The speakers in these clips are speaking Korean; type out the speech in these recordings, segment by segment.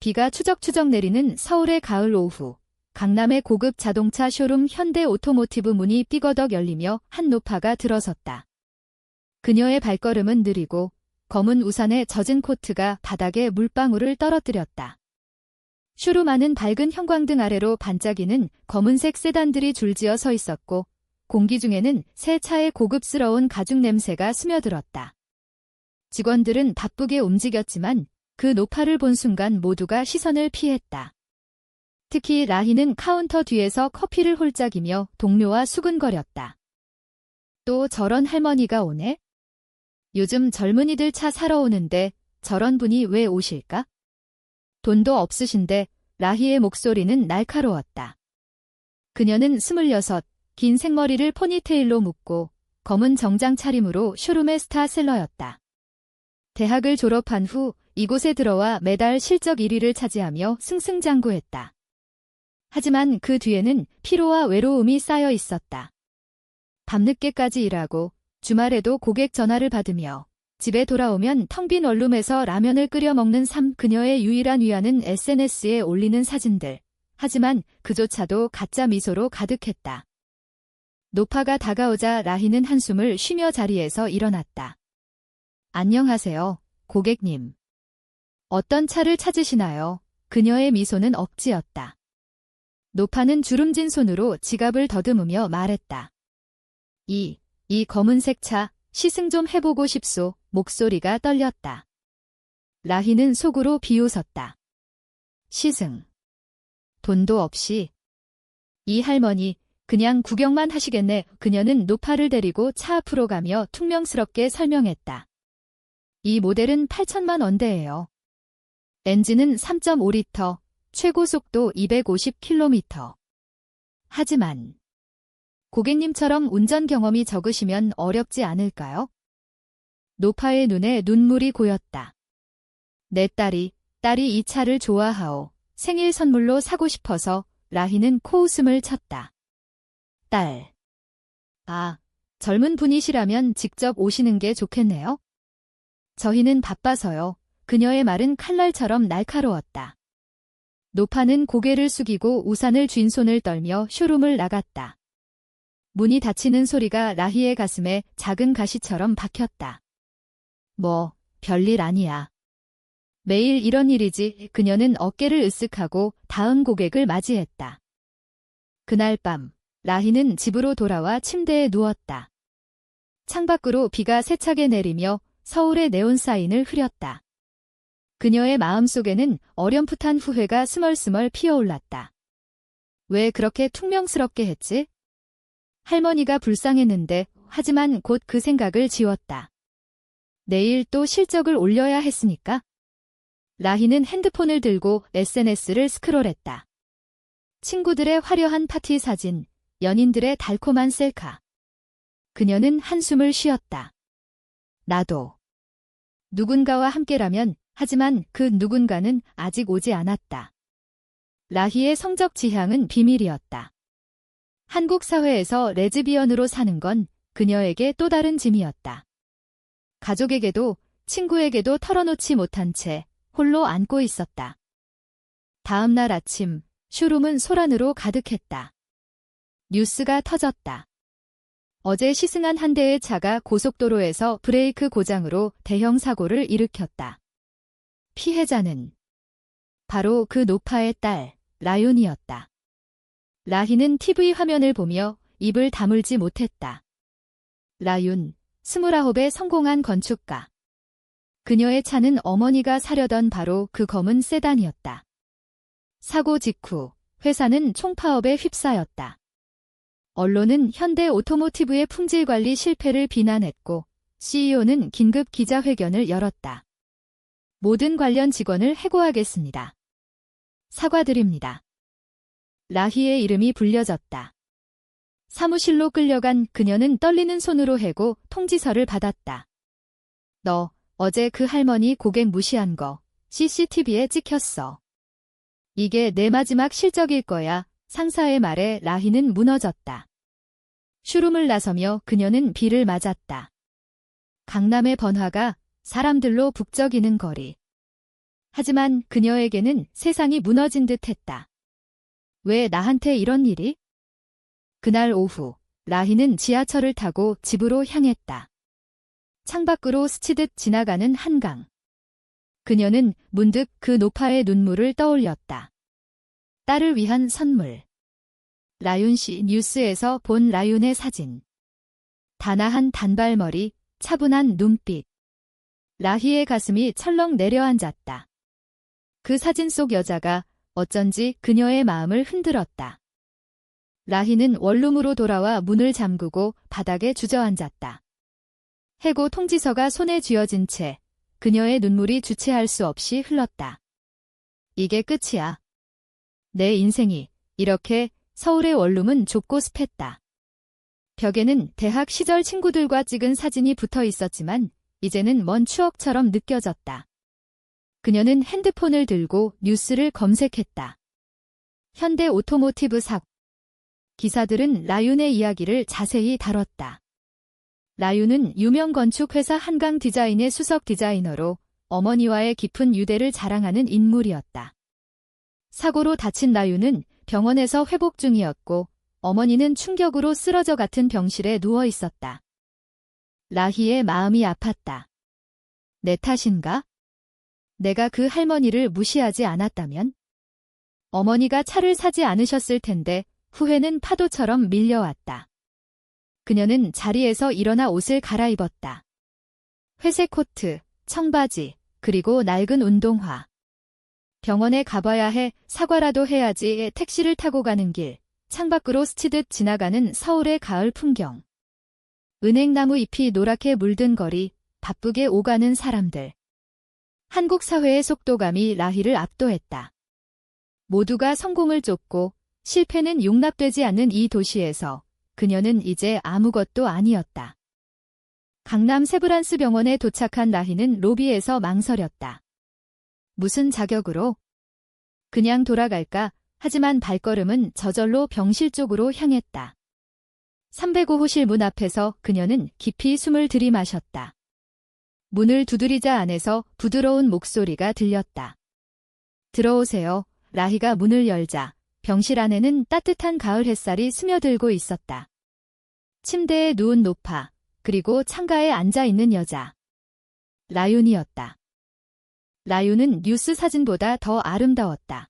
비가 추적추적 내리는 서울의 가을 오후, 강남의 고급 자동차 쇼룸 현대 오토모티브 문이 삐거덕 열리며 한 노파가 들어섰다. 그녀의 발걸음은 느리고 검은 우산에 젖은 코트가 바닥에 물방울을 떨어뜨렸다. 쇼룸 안은 밝은 형광등 아래로 반짝이는 검은색 세단들이 줄지어 서 있었고 공기 중에는 새 차의 고급스러운 가죽 냄새가 스며들었다. 직원들은 바쁘게 움직였지만 그 노파를 본 순간 모두가 시선을 피했다. 특히 라희는 카운터 뒤에서 커피를 홀짝이며 동료와 수근거렸다. 또 저런 할머니가 오네? 요즘 젊은이들 차 사러 오는데 저런 분이 왜 오실까? 돈도 없으신데 라희의 목소리는 날카로웠다. 그녀는 26, 긴 생머리를 포니테일로 묶고 검은 정장 차림으로 쇼룸의 스타셀러였다. 대학을 졸업한 후 이곳에 들어와 매달 실적 1위를 차지하며 승승장구했다. 하지만 그 뒤에는 피로와 외로움이 쌓여 있었다. 밤늦게까지 일하고 주말에도 고객 전화를 받으며 집에 돌아오면 텅 빈 원룸에서 라면을 끓여 먹는 삶. 그녀의 유일한 위안은 SNS에 올리는 사진들. 하지만 그조차도 가짜 미소로 가득했다. 노파가 다가오자 라희는 한숨을 쉬며 자리에서 일어났다. 안녕하세요, 고객님. 어떤 차를 찾으시나요? 그녀의 미소는 억지였다. 노파는 주름진 손으로 지갑을 더듬으며 말했다. 이 검은색 차, 시승 좀 해보고 싶소. 목소리가 떨렸다. 라희는 속으로 비웃었다. 시승. 돈도 없이. 이 할머니, 그냥 구경만 하시겠네. 그녀는 노파를 데리고 차 앞으로 가며 퉁명스럽게 설명했다. 이 모델은 8천만 원대예요. 엔진은 3.5리터, 최고 속도 250km. 하지만 고객님처럼 운전 경험이 적으시면 어렵지 않을까요? 노파의 눈에 눈물이 고였다. 내 딸이 이 차를 좋아하오. 생일 선물로 사고 싶어서. 라희는 코웃음을 쳤다. 딸. 아, 젊은 분이시라면 직접 오시는 게 좋겠네요. 저희는 바빠서요. 그녀의 말은 칼날처럼 날카로웠다. 노파는 고개를 숙이고 우산을 쥔 손을 떨며 쇼룸을 나갔다. 문이 닫히는 소리가 라희의 가슴에 작은 가시처럼 박혔다. 뭐, 별일 아니야. 매일 이런 일이지. 그녀는 어깨를 으쓱하고 다음 고객을 맞이했다. 그날 밤, 라희는 집으로 돌아와 침대에 누웠다. 창밖으로 비가 세차게 내리며 서울의 네온 사인을 흐렸다. 그녀의 마음속에는 어렴풋한 후회가 스멀스멀 피어올랐다. 왜 그렇게 퉁명스럽게 했지? 할머니가 불쌍했는데. 하지만 곧 그 생각을 지웠다. 내일 또 실적을 올려야 했으니까. 라희는 핸드폰을 들고 SNS를 스크롤했다. 친구들의 화려한 파티 사진, 연인들의 달콤한 셀카. 그녀는 한숨을 쉬었다. 나도. 누군가와 함께라면. 하지만 그 누군가는 아직 오지 않았다. 라희의 성적 지향은 비밀이었다. 한국 사회에서 레즈비언으로 사는 건 그녀에게 또 다른 짐이었다. 가족에게도 친구에게도 털어놓지 못한 채 홀로 안고 있었다. 다음 날 아침, 쇼룸은 소란으로 가득했다. 뉴스가 터졌다. 어제 시승한 한 대의 차가 고속도로에서 브레이크 고장으로 대형 사고를 일으켰다. 피해자는 바로 그 노파의 딸, 라윤이었다. 라희는 TV 화면을 보며 입을 다물지 못했다. 라윤, 29의 성공한 건축가. 그녀의 차는 어머니가 사려던 바로 그 검은 세단이었다. 사고 직후 회사는 총파업에 휩싸였다. 언론은 현대 오토모티브의 품질 관리 실패를 비난했고 CEO는 긴급 기자회견을 열었다. 모든 관련 직원을 해고하겠습니다. 사과드립니다. 라희의 이름이 불려졌다. 사무실로 끌려간 그녀는 떨리는 손으로 해고 통지서를 받았다. 너 어제 그 할머니 고객 무시한 거 CCTV에 찍혔어. 이게 내 마지막 실적일 거야. 상사의 말에 라희는 무너졌다. 쇼룸을 나서며 그녀는 비를 맞았다. 강남의 번화가, 사람들로 북적이는 거리. 하지만 그녀에게는 세상이 무너진 듯 했다. 왜 나한테 이런 일이? 그날 오후, 라희는 지하철을 타고 집으로 향했다. 창밖으로 스치듯 지나가는 한강. 그녀는 문득 그 노파의 눈물을 떠올렸다. 딸을 위한 선물. 라윤 씨 뉴스에서 본 라윤의 사진. 단아한 단발머리, 차분한 눈빛. 라희의 가슴이 철렁 내려앉았다. 그 사진 속 여자가 어쩐지 그녀의 마음을 흔들었다. 라희는 원룸으로 돌아와 문을 잠그고 바닥에 주저앉았다. 해고 통지서가 손에 쥐어진 채 그녀의 눈물이 주체할 수 없이 흘렀다. 이게 끝이야. 내 인생이 이렇게. 서울의 원룸은 좁고 습했다. 벽에는 대학 시절 친구들과 찍은 사진이 붙어 있었지만 이제는 먼 추억처럼 느껴졌다. 그녀는 핸드폰을 들고 뉴스를 검색했다. 현대 오토모티브 사고. 기사들은 라윤의 이야기를 자세히 다뤘다. 라윤은 유명 건축회사 한강 디자인의 수석 디자이너로 어머니와의 깊은 유대를 자랑하는 인물이었다. 사고로 다친 라윤은 병원에서 회복 중이었고 어머니는 충격으로 쓰러져 같은 병실에 누워 있었다. 라희의 마음이 아팠다. 내 탓인가? 내가 그 할머니를 무시하지 않았다면? 어머니가 차를 사지 않으셨을 텐데 후회는 파도처럼 밀려왔다. 그녀는 자리에서 일어나 옷을 갈아입었다. 회색 코트, 청바지, 그리고 낡은 운동화. 병원에 가봐야 해, 사과라도 해야지. 택시를 타고 가는 길, 창밖으로 스치듯 지나가는 서울의 가을 풍경. 은행나무 잎이 노랗게 물든 거리, 바쁘게 오가는 사람들. 한국 사회의 속도감이 라희를 압도했다. 모두가 성공을 쫓고 실패는 용납되지 않는 이 도시에서 그녀는 이제 아무것도 아니었다. 강남 세브란스 병원에 도착한 라희는 로비에서 망설였다. 무슨 자격으로? 그냥 돌아갈까? 하지만 발걸음은 저절로 병실 쪽으로 향했다. 305호실 문 앞에서 그녀는 깊이 숨을 들이마셨다. 문을 두드리자 안에서 부드러운 목소리가 들렸다. 들어오세요. 라희가 문을 열자 병실 안에는 따뜻한 가을 햇살이 스며들고 있었다. 침대에 누운 노파, 그리고 창가에 앉아있는 여자. 라윤이었다. 라윤은 뉴스 사진보다 더 아름다웠다.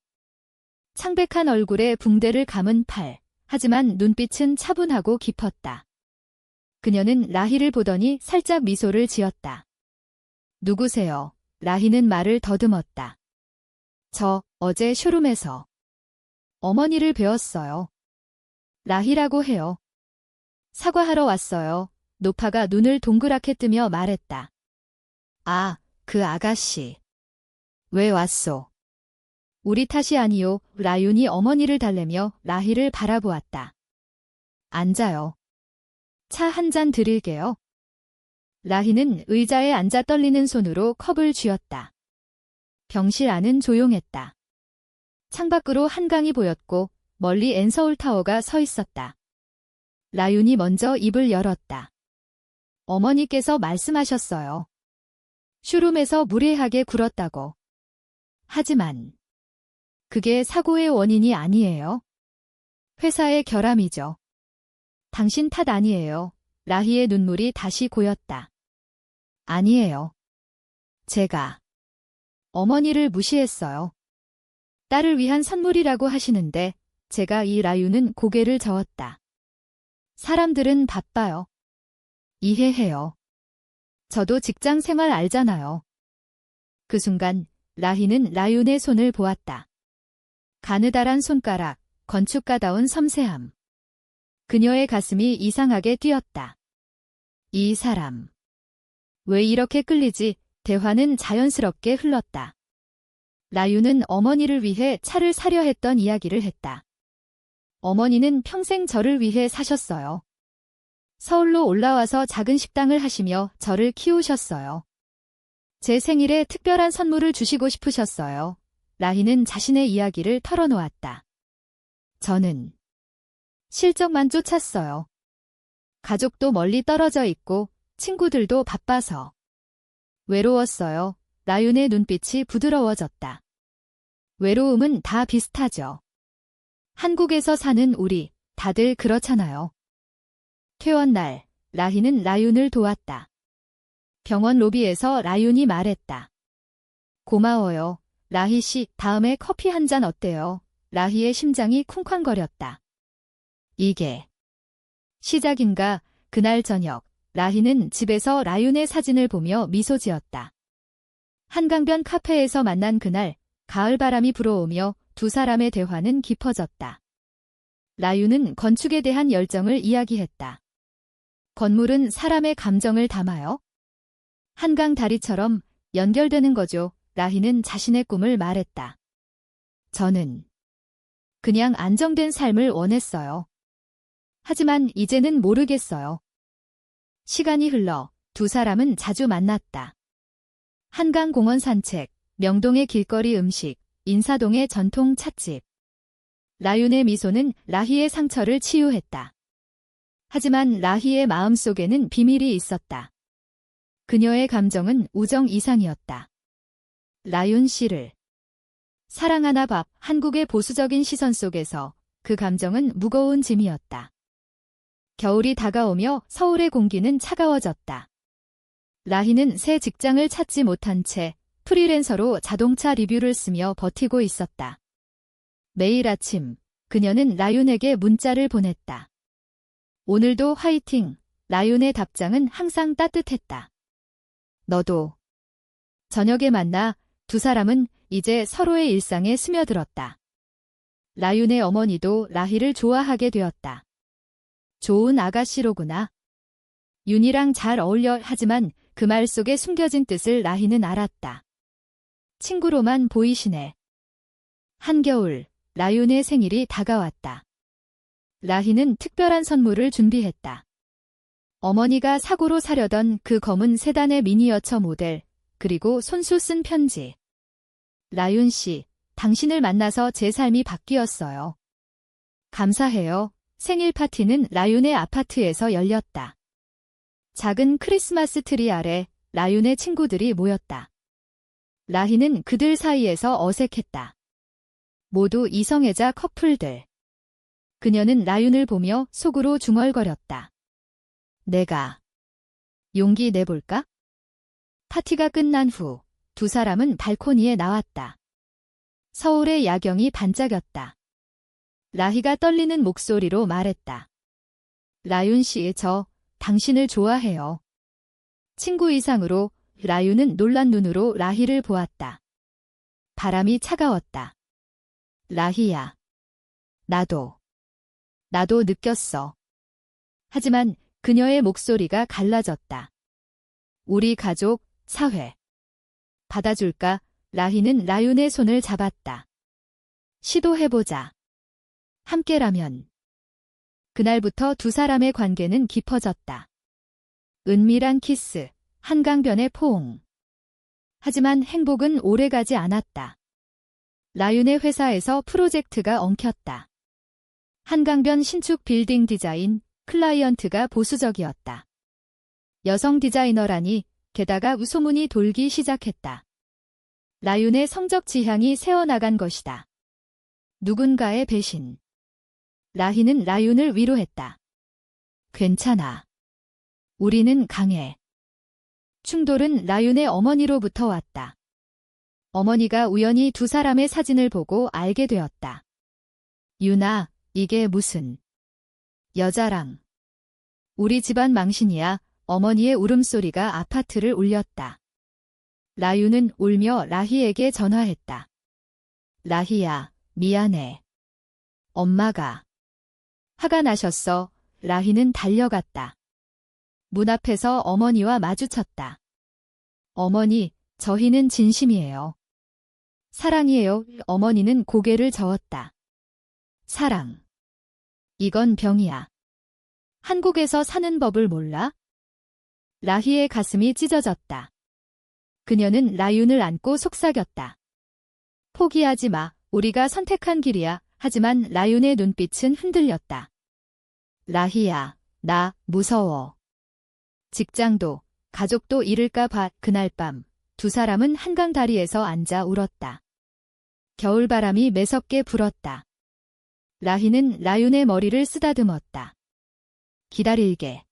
창백한 얼굴에 붕대를 감은 팔, 하지만 눈빛은 차분하고 깊었다. 그녀는 라희를 보더니 살짝 미소를 지었다. 누구세요? 라희는 말을 더듬었다. 저, 어제 쇼룸에서 어머니를 뵈었어요. 라희라고 해요. 사과하러 왔어요. 노파가 눈을 동그랗게 뜨며 말했다. 아, 그 아가씨. 왜 왔소? 우리 탓이 아니요. 라윤이 어머니를 달래며 라희를 바라보았다. 앉아요. 차 한 잔 드릴게요. 라희는 의자에 앉아 떨리는 손으로 컵을 쥐었다. 병실 안은 조용했다. 창밖으로 한강이 보였고 멀리 엔서울타워가 서 있었다. 라윤이 먼저 입을 열었다. 어머니께서 말씀하셨어요. 쇼룸에서 무례하게 굴었다고. 하지만 그게 사고의 원인이 아니에요. 회사의 결함이죠. 당신 탓 아니에요. 라희의 눈물이 다시 고였다. 아니에요. 제가 어머니를 무시했어요. 딸을 위한 선물이라고 하시는데 제가 이 라윤은 고개를 저었다. 사람들은 바빠요. 이해해요. 저도 직장 생활 알잖아요. 그 순간 라희는 라윤의 손을 보았다. 가느다란 손가락, 건축가다운 섬세함. 그녀의 가슴이 이상하게 뛰었다. 이 사람. 왜 이렇게 끌리지? 대화는 자연스럽게 흘렀다. 라윤은 어머니를 위해 차를 사려 했던 이야기를 했다. 어머니는 평생 저를 위해 사셨어요. 서울로 올라와서 작은 식당을 하시며 저를 키우셨어요. 제 생일에 특별한 선물을 주시고 싶으셨어요. 라희는 자신의 이야기를 털어놓았다. 저는 실적만 쫓았어요. 가족도 멀리 떨어져 있고 친구들도 바빠서 외로웠어요. 라윤의 눈빛이 부드러워졌다. 외로움은 다 비슷하죠. 한국에서 사는 우리, 다들 그렇잖아요. 퇴원날, 라희는 라윤을 도왔다. 병원 로비에서 라윤이 말했다. 고마워요. 라희 씨, 다음에 커피 한 잔 어때요? 라희의 심장이 쿵쾅거렸다. 이게 시작인가? 그날 저녁, 라희는 집에서 라윤의 사진을 보며 미소 지었다. 한강변 카페에서 만난 그날, 가을바람이 불어오며 두 사람의 대화는 깊어졌다. 라윤은 건축에 대한 열정을 이야기했다. 건물은 사람의 감정을 담아요. 한강 다리처럼 연결되는 거죠. 라희는 자신의 꿈을 말했다. 저는 그냥 안정된 삶을 원했어요. 하지만 이제는 모르겠어요. 시간이 흘러 두 사람은 자주 만났다. 한강공원 산책, 명동의 길거리 음식, 인사동의 전통 찻집. 라윤의 미소는 라희의 상처를 치유했다. 하지만 라희의 마음속에는 비밀이 있었다. 그녀의 감정은 우정 이상이었다. 라윤 씨를 사랑하나 밥. 한국의 보수적인 시선 속에서 그 감정은 무거운 짐이었다. 겨울이 다가오며 서울의 공기는 차가워졌다. 라희는 새 직장을 찾지 못한 채 프리랜서로 자동차 리뷰를 쓰며 버티고 있었다. 매일 아침 그녀는 라윤에게 문자를 보냈다. 오늘도 화이팅! 라윤의 답장은 항상 따뜻했다. 너도. 저녁에 만나 두 사람은 이제 서로의 일상에 스며들었다. 라윤의 어머니도 라희를 좋아하게 되었다. 좋은 아가씨로구나. 윤이랑 잘 어울려. 하지만 그 말 속에 숨겨진 뜻을 라희는 알았다. 친구로만 보이시네. 한겨울, 라윤의 생일이 다가왔다. 라희는 특별한 선물을 준비했다. 어머니가 사고로 사려던 그 검은 세단의 미니어처 모델, 그리고 손수 쓴 편지. 라윤 씨, 당신을 만나서 제 삶이 바뀌었어요. 감사해요. 생일 파티는 라윤의 아파트에서 열렸다. 작은 크리스마스 트리 아래 라윤의 친구들이 모였다. 라희는 그들 사이에서 어색했다. 모두 이성애자 커플들. 그녀는 라윤을 보며 속으로 중얼거렸다. 내가 용기 내볼까? 파티가 끝난 후 두 사람은 발코니에 나왔다. 서울의 야경이 반짝였다. 라희가 떨리는 목소리로 말했다. 라윤 씨, 저 당신을 좋아해요. 친구 이상으로 라윤은 놀란 눈으로 라희를 보았다. 바람이 차가웠다. 라희야. 나도 느꼈어. 하지만 그녀의 목소리가 갈라졌다. 우리 가족, 사회. 받아줄까? 라희는 라윤의 손을 잡았다. 시도해보자. 함께라면. 그날부터 두 사람의 관계는 깊어졌다. 은밀한 키스, 한강변의 포옹. 하지만 행복은 오래가지 않았다. 라윤의 회사에서 프로젝트가 엉켰다. 한강변 신축 빌딩 디자인, 클라이언트가 보수적이었다. 여성 디자이너라니, 게다가 소문이 돌기 시작했다. 라윤의 성적 지향이 새어나간 것이다. 누군가의 배신. 라희는 라윤을 위로했다. 괜찮아. 우리는 강해. 충돌은 라윤의 어머니로부터 왔다. 어머니가 우연히 두 사람의 사진을 보고 알게 되었다. 윤아, 이게 무슨 여자랑. 우리 집안 망신이야. 어머니의 울음소리가 아파트를 울렸다. 라윤은 울며 라희에게 전화했다. 라희야, 미안해. 엄마가. 화가 나셨어. 라희는 달려갔다. 문 앞에서 어머니와 마주쳤다. 어머니, 저희는 진심이에요. 사랑이에요. 어머니는 고개를 저었다. 사랑. 이건 병이야. 한국에서 사는 법을 몰라? 라희의 가슴이 찢어졌다. 그녀는 라윤을 안고 속삭였다. 포기하지 마. 우리가 선택한 길이야. 하지만 라윤의 눈빛은 흔들렸다. 라희야, 나 무서워. 직장도, 가족도 잃을까 봐. 그날 밤 두 사람은 한강 다리에서 앉아 울었다. 겨울바람이 매섭게 불었다. 라희는 라윤의 머리를 쓰다듬었다. 기다릴게.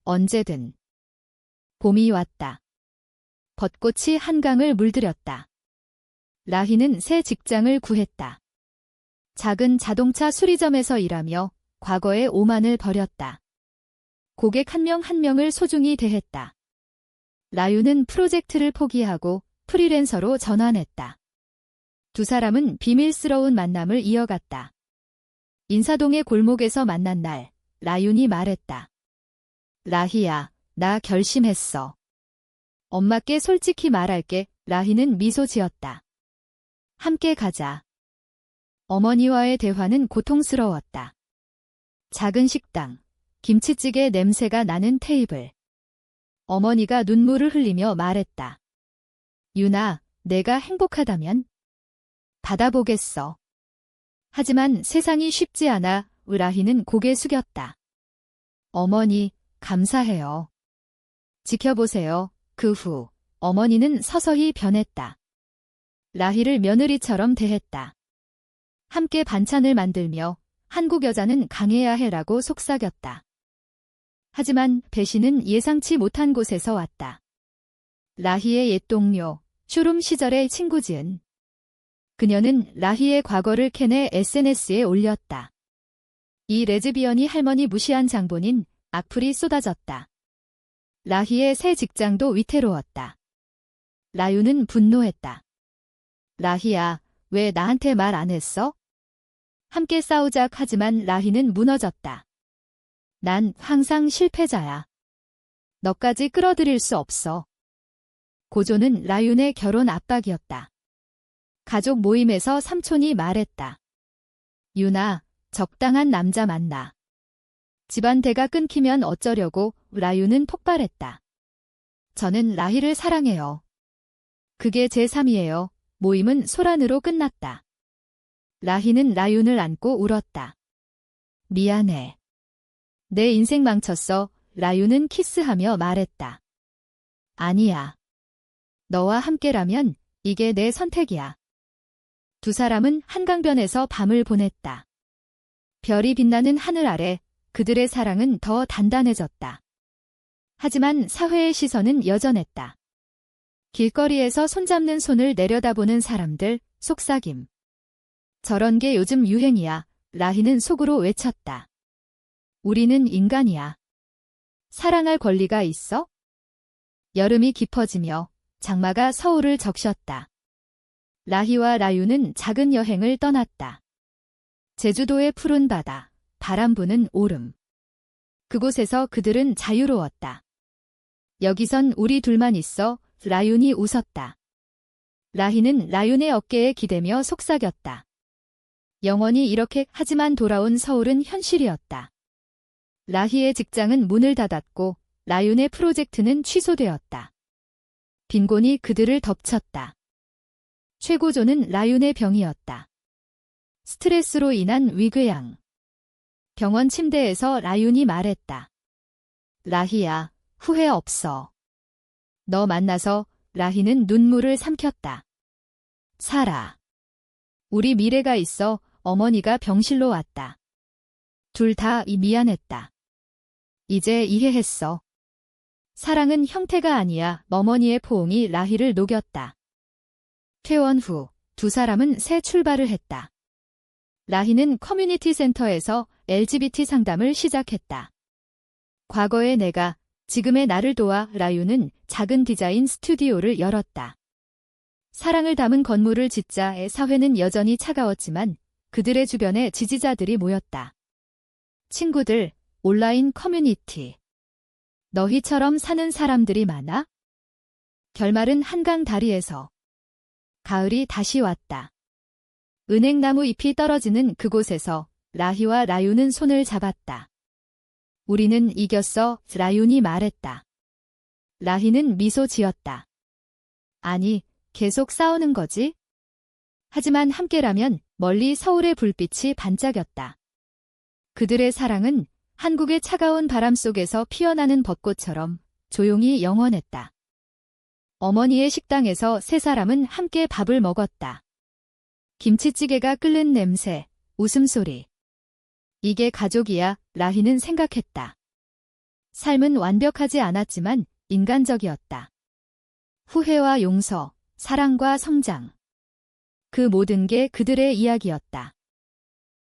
언제든. 봄이 왔다. 벚꽃이 한강을 물들였다. 라희는 새 직장을 구했다. 작은 자동차 수리점에서 일하며 과거의 오만을 버렸다. 고객 한 명 한 명을 소중히 대했다. 라윤은 프로젝트를 포기하고 프리랜서로 전환했다. 두 사람은 비밀스러운 만남을 이어갔다. 인사동의 골목에서 만난 날, 라윤이 말했다. 라희야, 나 결심했어. 엄마께 솔직히 말할게. 라희는 미소 지었다. 함께 가자. 어머니와의 대화는 고통스러웠다. 작은 식당, 김치찌개 냄새가 나는 테이블. 어머니가 눈물을 흘리며 말했다. 윤아, 내가 행복하다면 받아보겠어. 하지만 세상이 쉽지 않아. 라희는 고개 숙였다. 어머니, 감사해요. 지켜보세요. 그 후, 어머니는 서서히 변했다. 라희를 며느리처럼 대했다. 함께 반찬을 만들며 한국 여자는 강해야 해라고 속삭였다. 하지만 배신은 예상치 못한 곳에서 왔다. 라희의 옛 동료, 쇼룸 시절의 친구 지은. 그녀는 라희의 과거를 캔에 SNS에 올렸다. 이 레즈비언이 할머니 무시한 장본인 악플이 쏟아졌다. 라희의 새 직장도 위태로웠다. 라윤은 분노했다. 라희야, 왜 나한테 말 안 했어? 함께 싸우자. 하지만 라희는 무너졌다. 난 항상 실패자야. 너까지 끌어들일 수 없어. 고조는 라윤의 결혼 압박이었다. 가족 모임에서 삼촌이 말했다. 윤아, 적당한 남자 만나. 집안 대가 끊기면 어쩌려고. 라윤은 폭발했다. 저는 라희를 사랑해요. 그게 제 삶이에요. 모임은 소란으로 끝났다. 라희는 라윤을 안고 울었다. 미안해. 내 인생 망쳤어. 라윤은 키스하며 말했다. 아니야. 너와 함께라면 이게 내 선택이야. 두 사람은 한강변에서 밤을 보냈다. 별이 빛나는 하늘 아래 그들의 사랑은 더 단단해졌다. 하지만 사회의 시선은 여전했다. 길거리에서 손잡는 손을 내려다보는 사람들, 속삭임. 저런 게 요즘 유행이야. 라희는 속으로 외쳤다. 우리는 인간이야. 사랑할 권리가 있어? 여름이 깊어지며 장마가 서울을 적셨다. 라희와 라윤은 작은 여행을 떠났다. 제주도의 푸른 바다, 바람 부는 오름. 그곳에서 그들은 자유로웠다. 여기선 우리 둘만 있어. 라윤이 웃었다. 라희는 라윤의 어깨에 기대며 속삭였다. 영원히 이렇게. 하지만 돌아온 서울은 현실이었다. 라희의 직장은 문을 닫았고 라윤의 프로젝트는 취소되었다. 빈곤이 그들을 덮쳤다. 최고조는 라윤의 병이었다. 스트레스로 인한 위궤양. 병원 침대에서 라윤이 말했다. 라희야, 후회 없어. 너 만나서. 라희는 눈물을 삼켰다. 살아. 우리 미래가 있어. 어머니가 병실로 왔다. 둘 다 미안했다. 이제 이해했어. 사랑은 형태가 아니야. 어머니의 포옹이 라희를 녹였다. 퇴원 후 두 사람은 새 출발을 했다. 라희는 커뮤니티 센터에서 LGBT 상담을 시작했다. 과거의 내가, 지금의 나를 도와. 라윤은 작은 디자인 스튜디오를 열었다. 사랑을 담은 건물을 짓자의 사회는 여전히 차가웠지만 그들의 주변에 지지자들이 모였다. 친구들, 온라인 커뮤니티. 너희처럼 사는 사람들이 많아? 결말은 한강 다리에서. 가을이 다시 왔다. 은행나무 잎이 떨어지는 그곳에서 라희와 라윤은 손을 잡았다. 우리는 이겼어. 라윤이 말했다. 라희는 미소 지었다. 아니, 계속 싸우는 거지? 하지만 함께라면. 멀리 서울의 불빛이 반짝였다. 그들의 사랑은 한국의 차가운 바람 속에서 피어나는 벚꽃처럼 조용히 영원했다. 어머니의 식당에서 세 사람은 함께 밥을 먹었다. 김치찌개가 끓는 냄새, 웃음소리. 이게 가족이야, 라희는 생각했다. 삶은 완벽하지 않았지만 인간적이었다. 후회와 용서, 사랑과 성장. 그 모든 게 그들의 이야기였다.